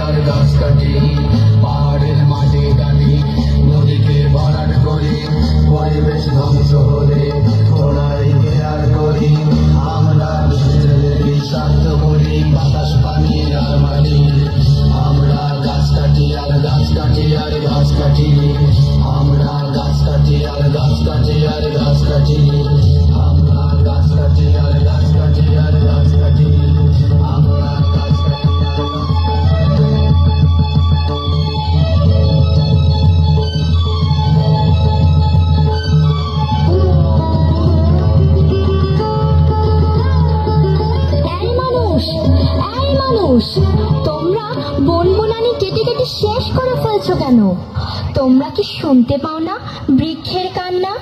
আর গাছ কাটি, পাহাড়ের মাটি কাটি, নদীকে ভরাট করি, পরিবেশ ধ্বংস হলে ওরাই কেয়ার করি। আমরা বিষাক্ত করি বাতাস পানি আর মাটি, আমরা গাছ কাটি আর গাছ কাটি আর গাছ কাটি, আমরা গাছ কাটি আর গাছ কাটি আর গাছ কাটি, আমরা গাছ কাটি আর গাছ কাটি আর গাছ কাটি, আমরা গাছ কাটি। তোমরা বনবনানি কেটে কেটে শেষ করে ফেলছো কেন? তোমরা কি শুনতে পাও না বৃক্ষের কান্না?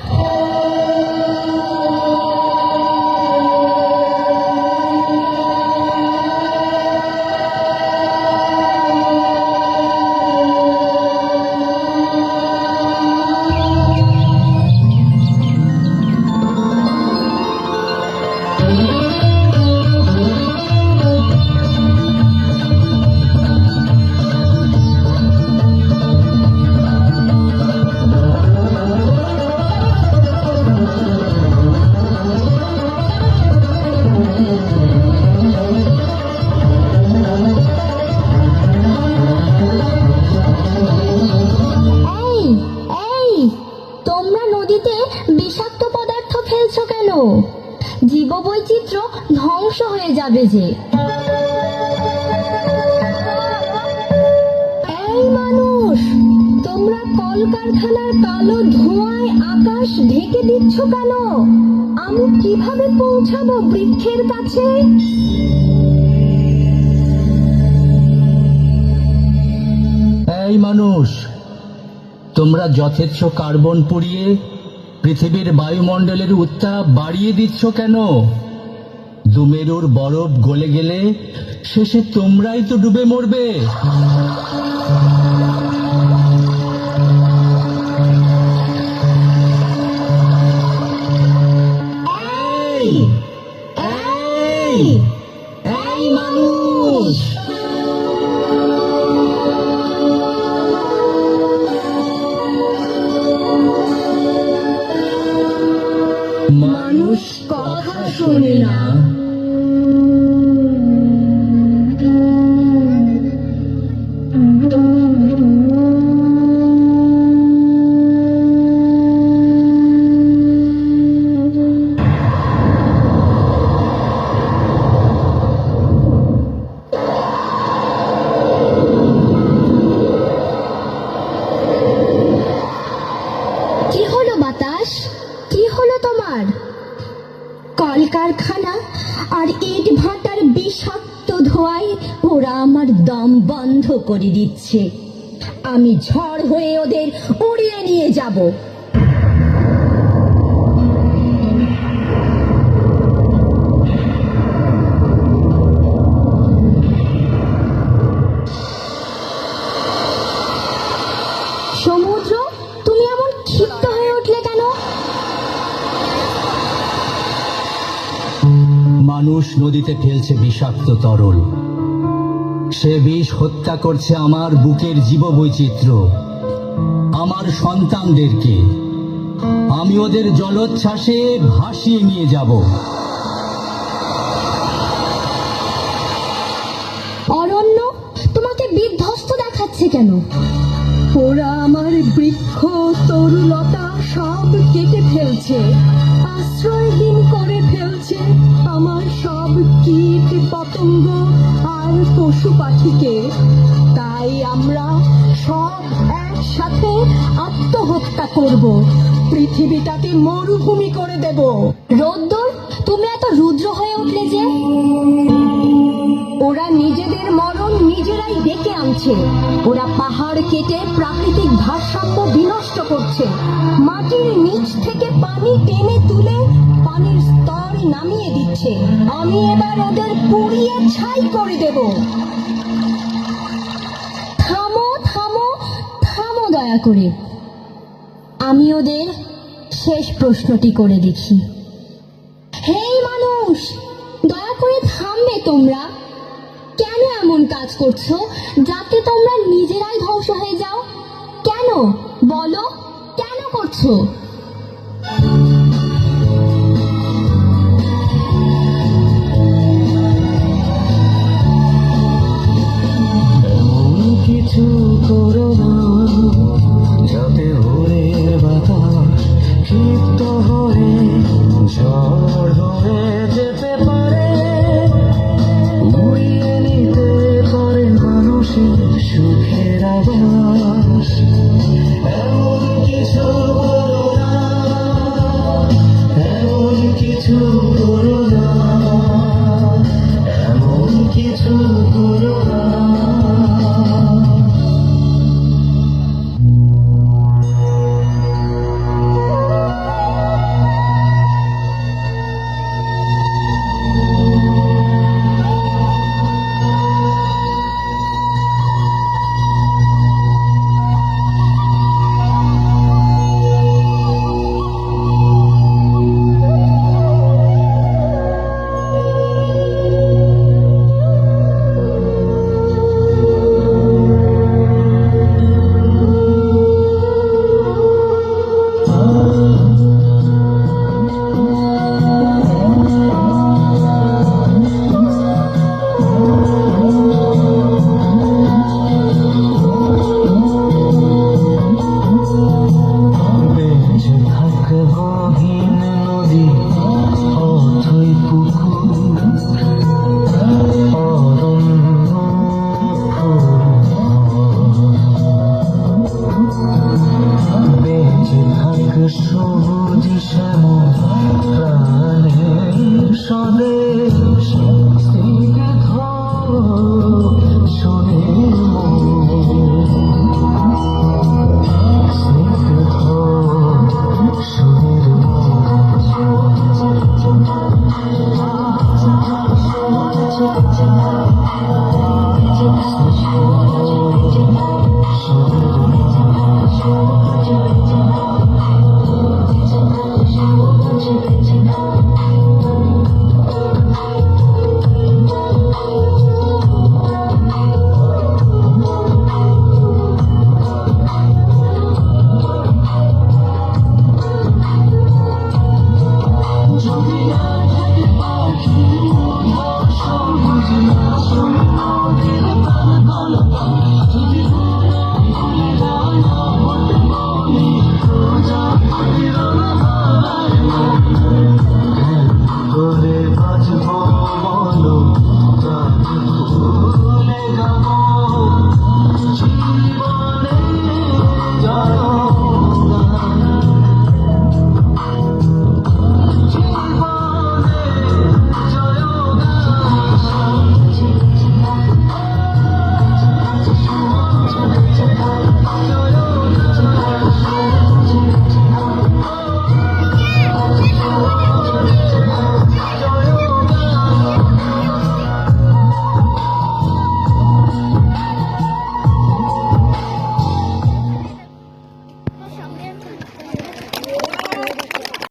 বিষাক্ত পদার্থ ফেলছো কেন? জীববৈচিত্র্য ধ্বংস হয়ে যাবে যে। এই মানুষ, তোমরা কলকারখানার কালো ধোঁয়ায় আকাশ ঢেকে দিচ্ছ কেন? আমি কিভাবে পৌঁছাবো বৃক্ষের কাছে? এই মানুষ, তোমরা যথেচ্ছ কার্বন পুড়িয়ে পৃথিবীর বায়ুমণ্ডলের উত্তাপ বাড়িয়ে দিচ্ছ কেন? দুমেরুর বরফ গলে গেলে শেষে তোমরাই তো ডুবে মরবে। এই মানুষ, মানুষ কথা শোনে না। কি হলো বাতাস? কি হলো তোমার? কলকারখানা আর ইট ভাটার বিষাক্ত ধোঁয়ায় ওরা আমার দম বন্ধ করে দিচ্ছে। আমি ঝড় হয়ে ওদের উড়িয়ে নিয়ে যাব। সমুদ্র, তুমি এমন ক্ষিপ্ত হয়ে উঠলে কেন? মানুষ নদীতে ফেলছে বিষাক্ত তরল। সে বিষ হত্যা করছে আমার বুকের জীববৈচিত্র্য, আমার সন্তানদেরকে। আমি ওদের জলোচ্ছ্বাসে ভাসিয়ে নিয়ে যাব। অরণ্য, তোমাকে বিধ্বস্ত দেখাচ্ছে কেন? ওরা আমার বৃক্ষ তরুলতা সব কেটে ফেলছে, আশ্রয়হীন করে ফেলছে আমার সব কীট পতঙ্গ আর পশু পাখিকে। তাই আমরা সব একসাথে আত্মহত্যা করব, পৃথিবীটাকে মরুভূমি করে দেব। রোদ্দুর, তুমি এত রুদ্র হয়ে উঠলে যে? ওরা নিজেদের মরণ নিজেরাই ডেকে আনছে। ওরা পাহাড় কেটে প্রাকৃতিক ভারসাম্য বিনষ্ট করছে, মাটির নিচ থেকে পানি টেনে তুলে পানির স্তর নামিয়ে দিচ্ছে। আমি এবার ওদের পুড়িয়ে ছাই করে দেব। থামো থামো থামো, দয়া করে। আমি ওদের শেষ প্রশ্নটি করে দেখি। হে মানুষ, দয়া করে থামবে তোমরা? কেন এমন কাজ করছো যাতে তোমরা নিজেরাই ধ্বংস হয়ে যাও? কেন বলো, কেন করছো?